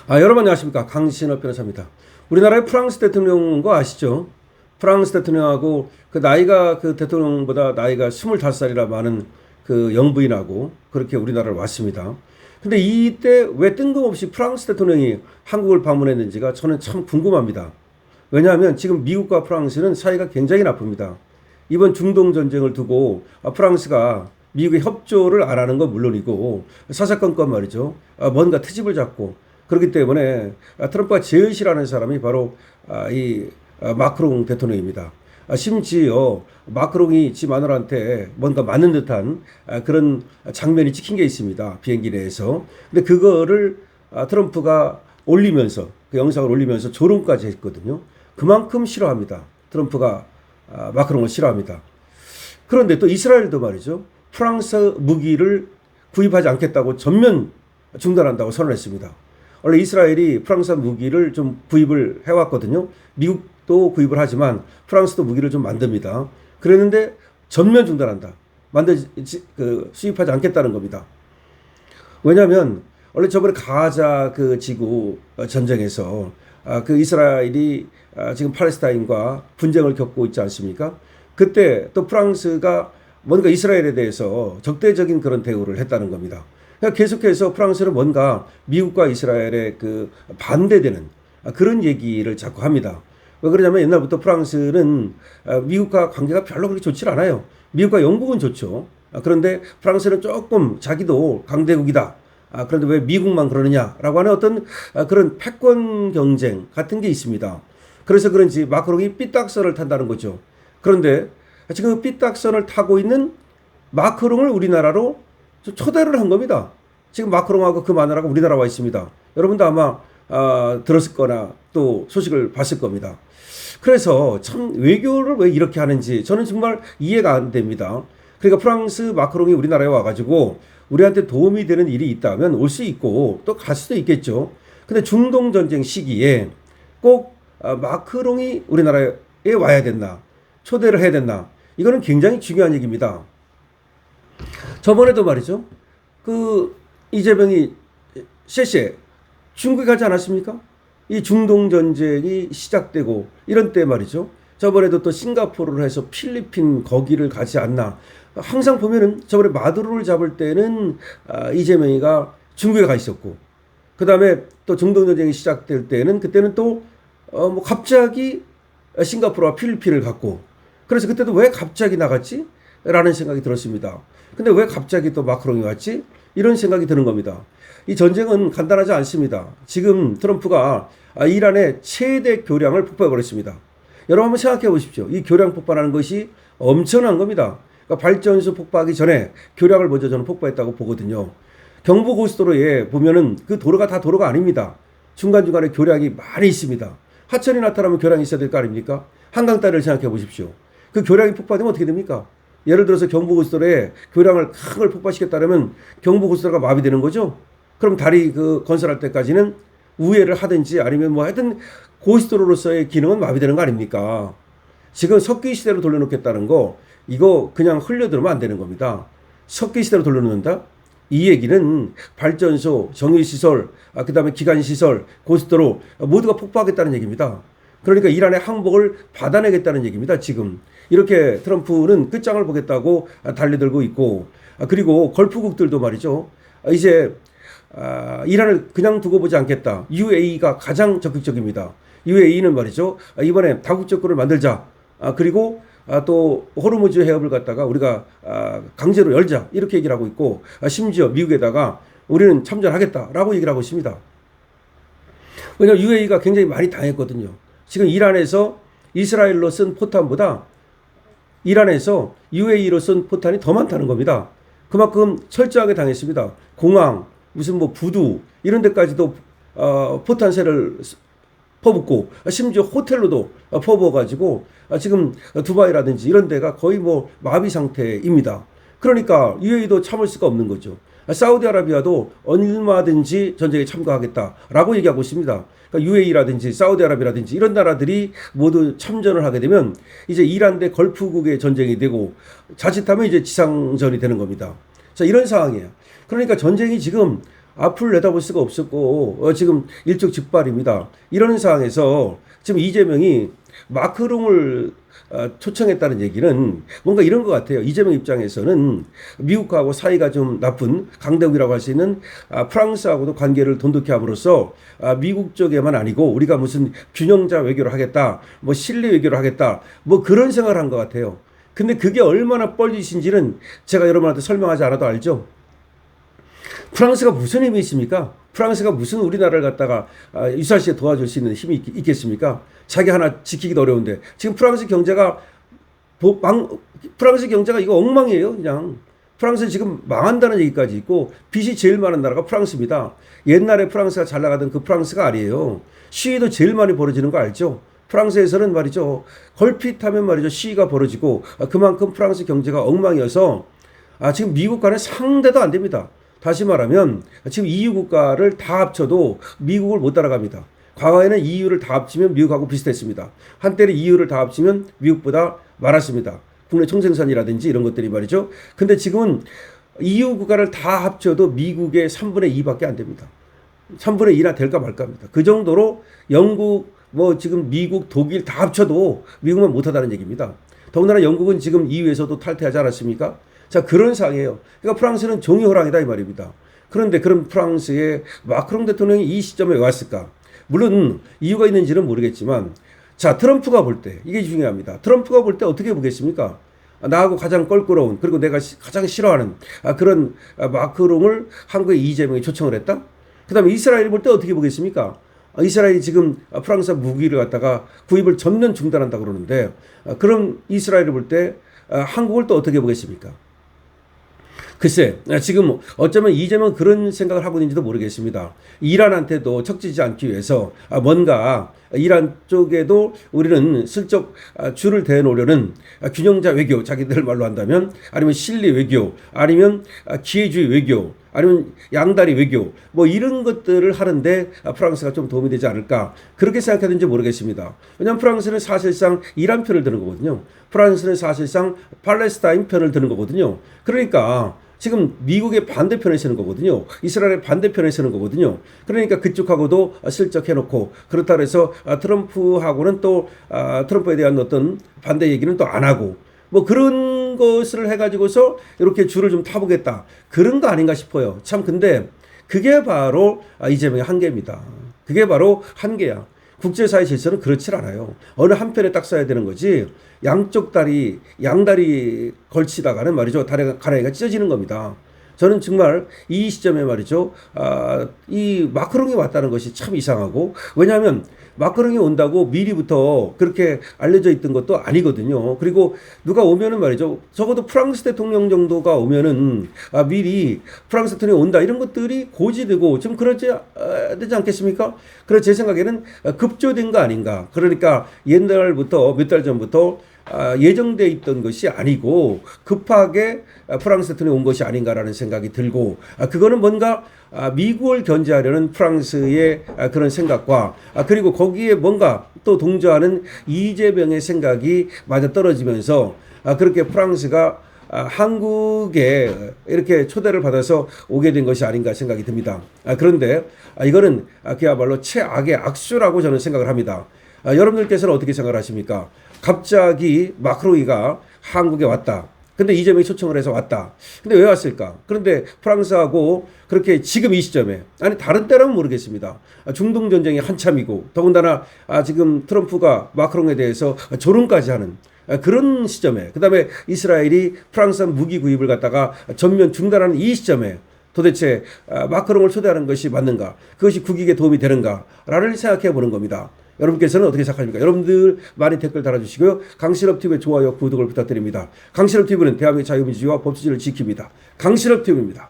여러분 안녕하십니까. 강신업 변호사입니다. 우리나라의 프랑스 대통령 거 아시죠? 프랑스 대통령하고 그 나이가 그 대통령보다 나이가 25살이라 많은 그 영부인하고 그렇게 우리나라를 왔습니다. 근데 이때 왜 뜬금없이 프랑스 대통령이 한국을 방문했는지가 저는 참 궁금합니다. 왜냐하면 지금 미국과 프랑스는 사이가 굉장히 나쁩니다. 이번 중동 전쟁을 두고 프랑스가 미국의 협조를 안 하는 건 물론이고 사사건건 말이죠. 뭔가 트집을 잡고 그렇기 때문에 트럼프가 제일 싫어하는 사람이 바로 이 마크롱 대통령입니다. 심지어 마크롱이 지 마누라한테 뭔가 맞는 듯한 그런 장면이 찍힌 게 있습니다. 비행기 내에서. 근데 그거를 트럼프가 올리면서 그 영상을 올리면서 조롱까지 했거든요. 그만큼 싫어합니다. 트럼프가 마크롱을 싫어합니다. 그런데 또 이스라엘도 말이죠. 프랑스 무기를 구입하지 않겠다고 전면 중단한다고 선언했습니다. 원래 이스라엘이 프랑스 무기를 좀 구입을 해왔거든요. 미국도 구입을 하지만 프랑스도 무기를 좀 만듭니다. 그랬는데 전면 중단한다. 수입하지 않겠다는 겁니다. 왜냐하면 원래 저번에 가자 그 지구 전쟁에서 그 이스라엘이 지금 팔레스타인과 분쟁을 겪고 있지 않습니까? 그때 또 프랑스가 뭔가 이스라엘에 대해서 적대적인 그런 대우를 했다는 겁니다. 그러니까 계속해서 프랑스는 뭔가 미국과 이스라엘에 그 반대되는 그런 얘기를 자꾸 합니다. 왜 그러냐면 옛날부터 프랑스는 미국과 관계가 별로 그렇게 좋지 않아요. 미국과 영국은 좋죠. 그런데 프랑스는 조금 자기도 강대국이다. 그런데 왜 미국만 그러느냐라고 하는 어떤 그런 패권 경쟁 같은 게 있습니다. 그래서 그런지 마크롱이 삐딱선을 탄다는 거죠. 그런데 지금 삐딱선을 타고 있는 마크롱을 우리나라로 초대를 한 겁니다. 지금 마크롱하고 그 마누라가 우리나라 와 있습니다. 여러분도 아마 들었을 거나 또 소식을 봤을 겁니다. 그래서 참 외교를 왜 이렇게 하는지 저는 정말 이해가 안 됩니다. 그러니까 프랑스 마크롱이 우리나라에 와가지고 우리한테 도움이 되는 일이 있다면 올 수 있고 또 갈 수도 있겠죠. 근데 중동 전쟁 시기에 꼭 마크롱이 우리나라에 와야 됐나, 초대를 해야 됐나, 이거는 굉장히 중요한 얘기입니다. 저번에도 말이죠. 그 이재명이 셰셰 중국에 가지 않았습니까? 이 중동 전쟁이 시작되고 이런 때 말이죠. 저번에도 또 싱가포르를 해서 필리핀 거기를 가지 않나. 항상 보면은 저번에 마두로를 잡을 때는 이재명이가 중국에 가 있었고, 그 다음에 또 중동 전쟁이 시작될 때는 그때는 또 뭐 갑자기 싱가포르와 필리핀을 갔고, 그래서 그때도 왜 갑자기 나갔지? 라는 생각이 들었습니다. 근데 왜 갑자기 또 마크롱이 왔지? 이런 생각이 드는 겁니다. 이 전쟁은 간단하지 않습니다. 지금 트럼프가 이란의 최대 교량을 폭발해버렸습니다. 여러분 한번 생각해 보십시오. 이 교량 폭발하는 것이 엄청난 겁니다. 그러니까 발전소 폭파하기 전에 교량을 먼저 저는 폭발했다고 보거든요. 경부고속도로에 보면은 그 도로가 다 도로가 아닙니다. 중간중간에 교량이 많이 있습니다. 하천이 나타나면 교량이 있어야 될 거 아닙니까? 한강 다리를 생각해 보십시오. 그 교량이 폭발되면 어떻게 됩니까? 예를 들어서 경부고속도로에 교량을 큰 걸 폭발시켰다면 경부고속도로가 마비되는 거죠. 그럼 다리 그 건설할 때까지는 우회를 하든지 아니면 뭐 하여튼 고속도로로서의 기능은 마비되는 거 아닙니까? 지금 석기 시대로 돌려놓겠다는 거 이거 그냥 흘려들으면 안 되는 겁니다. 석기 시대로 돌려놓는다? 이 얘기는 발전소, 정유시설, 그다음에 기관시설, 고속도로 모두가 폭파하겠다는 얘기입니다. 그러니까 이란의 항복을 받아내겠다는 얘기입니다. 지금 이렇게 트럼프는 끝장을 보겠다고 달려들고 있고, 그리고 걸프국들도 말이죠. 이제 이란을 그냥 두고 보지 않겠다. UAE가 가장 적극적입니다. UAE는 말이죠. 이번에 다국적국을 만들자. 그리고 또 호르무즈 해협을 갖다가 우리가 강제로 열자. 이렇게 얘기를 하고 있고, 심지어 미국에다가 우리는 참전하겠다라고 얘기를 하고 있습니다. 왜냐하면 UAE가 굉장히 많이 당했거든요. 지금 이란에서 이스라엘로 쓴 포탄보다 이란에서 UAE로 쓴 포탄이 더 많다는 겁니다. 그만큼 철저하게 당했습니다. 공항, 무슨 뭐 부두 이런 데까지도 포탄세를 퍼붓고 심지어 호텔로도 퍼부어가지고 지금 두바이라든지 이런 데가 거의 뭐 마비 상태입니다. 그러니까 UAE도 참을 수가 없는 거죠. 사우디아라비아도 얼마든지 전쟁에 참가하겠다라고 얘기하고 있습니다. 그러니까 UAE라든지 사우디아라비아라든지 이런 나라들이 모두 참전을 하게 되면 이제 이란 대 걸프국의 전쟁이 되고 자칫하면 이제 지상전이 되는 겁니다. 자, 이런 상황이에요. 그러니까 전쟁이 지금 앞을 내다볼 수가 없었고 지금 일촉즉발입니다. 이런 상황에서 지금 이재명이 마크롱을 초청했다는 얘기는 뭔가 이런 것 같아요. 이재명 입장에서는 미국하고 사이가 좀 나쁜 강대국이라고 할 수 있는 프랑스하고도 관계를 돈독히 함으로써 미국 쪽에만 아니고 우리가 무슨 균형자 외교를 하겠다, 뭐 실리 외교를 하겠다, 뭐 그런 생각을 한 것 같아요. 근데 그게 얼마나 뻘짓인지는 제가 여러분한테 설명하지 않아도 알죠. 프랑스가 무슨 힘이 있습니까? 프랑스가 무슨 우리나라를 갖다가 유사시에 도와줄 수 있는 힘이 있겠습니까? 자기 하나 지키기도 어려운데 지금 프랑스 경제가 이거 엉망이에요. 그냥 프랑스 지금 망한다는 얘기까지 있고 빚이 제일 많은 나라가 프랑스입니다. 옛날에 프랑스가 잘 나가던 그 프랑스가 아니에요. 시위도 제일 많이 벌어지는 거 알죠? 프랑스에서는 말이죠. 걸핏하면 말이죠. 시위가 벌어지고 그만큼 프랑스 경제가 엉망이어서 지금 미국과는 상대도 안 됩니다. 다시 말하면 지금 EU 국가를 다 합쳐도 미국을 못 따라갑니다. 과거에는 EU를 다 합치면 미국하고 비슷했습니다. 한때는 EU를 다 합치면 미국보다 많았습니다. 국내 총생산이라든지 이런 것들이 말이죠. 근데 지금은 EU 국가를 다 합쳐도 미국의 3분의 2밖에 안 됩니다. 3분의 2나 될까 말까 합니다. 그 정도로 영국, 뭐 지금 미국, 독일 다 합쳐도 미국만 못하다는 얘기입니다. 더군다나 영국은 지금 EU에서도 탈퇴하지 않았습니까? 자, 그런 상황이에요. 그러니까 프랑스는 종이호랑이다 이 말입니다. 그런데 그런 프랑스의 마크롱 대통령이 이 시점에 왜 왔을까? 물론 이유가 있는지는 모르겠지만 자, 트럼프가 볼 때 이게 중요합니다. 트럼프가 볼 때 어떻게 보겠습니까? 나하고 가장 껄끄러운 그리고 내가 가장 싫어하는 그런 마크롱을 한국의 이재명이 초청을 했다? 그 다음에 이스라엘이 볼 때 어떻게 보겠습니까? 이스라엘이 지금 프랑스 무기를 갖다가 구입을 전면 중단한다고 그러는데 그럼 이스라엘을 볼 때 한국을 또 어떻게 보겠습니까? 글쎄, 지금 어쩌면 이재명은 그런 생각을 하고 있는지도 모르겠습니다. 이란한테도 척지지 않기 위해서 뭔가 이란 쪽에도 우리는 슬쩍 줄을 대놓으려는 균형자 외교, 자기들 말로 한다면, 아니면 실리 외교, 아니면 기회주의 외교, 아니면 양다리 외교, 뭐 이런 것들을 하는데 프랑스가 좀 도움이 되지 않을까, 그렇게 생각하는지 모르겠습니다. 왜냐하면 프랑스는 사실상 이란 편을 드는 거거든요. 프랑스는 사실상 팔레스타인 편을 드는 거거든요. 그러니까 지금 미국의 반대편에 서는 거거든요. 이스라엘의 반대편에 서는 거거든요. 그러니까 그쪽하고도 슬쩍 해놓고 그렇다고 해서 트럼프하고는 또 트럼프에 대한 어떤 반대 얘기는 또 안 하고 뭐 그런 것을 해가지고서 이렇게 줄을 좀 타보겠다. 그런 거 아닌가 싶어요. 참 근데 그게 바로 이재명의 한계입니다. 그게 바로 한계야. 국제사회 질서는 그렇지 않아요. 어느 한편에 딱 써야 되는 거지 양쪽 다리, 양다리 걸치다가는 말이죠. 가랑이가 찢어지는 겁니다. 저는 정말 이 시점에 말이죠. 이 마크롱이 왔다는 것이 참 이상하고 왜냐하면 마크롱이 온다고 미리부터 그렇게 알려져 있던 것도 아니거든요. 그리고 누가 오면은 말이죠. 적어도 프랑스 대통령 정도가 오면은 미리 프랑스 대통령이 온다 이런 것들이 고지되고 좀 그러지 되지 않겠습니까? 그래서 제 생각에는 급조된 거 아닌가. 그러니까 옛날부터 몇 달 전부터 예정돼 있던 것이 아니고 급하게 프랑스 대통령이 온 것이 아닌가라는 생각이 들고 그거는 뭔가 미국을 견제하려는 프랑스의 그런 생각과 그리고 거기에 뭔가 또 동조하는 이재명의 생각이 맞아떨어지면서 그렇게 프랑스가 한국에 이렇게 초대를 받아서 오게 된 것이 아닌가 생각이 듭니다. 그런데 이거는 그야말로 최악의 악수라고 저는 생각을 합니다. 여러분들께서는 어떻게 생각을 하십니까? 갑자기 마크롱이가 한국에 왔다. 근데 이재명이 초청을 해서 왔다. 근데 왜 왔을까? 그런데 프랑스하고 그렇게 지금 이 시점에 아니 다른 때라면 모르겠습니다. 중동 전쟁이 한참이고 더군다나 지금 트럼프가 마크롱에 대해서 조롱까지 하는 그런 시점에 그다음에 이스라엘이 프랑스산 무기 구입을 갖다가 전면 중단하는 이 시점에 도대체 마크롱을 초대하는 것이 맞는가? 그것이 국익에 도움이 되는가라를 생각해 보는 겁니다. 여러분께서는 어떻게 생각하십니까? 여러분들 많이 댓글 달아주시고요. 강실업TV의 좋아요, 구독을 부탁드립니다. 강실업TV는 대한민국 자유민주주의와 법치주의를 지킵니다. 강실업TV입니다.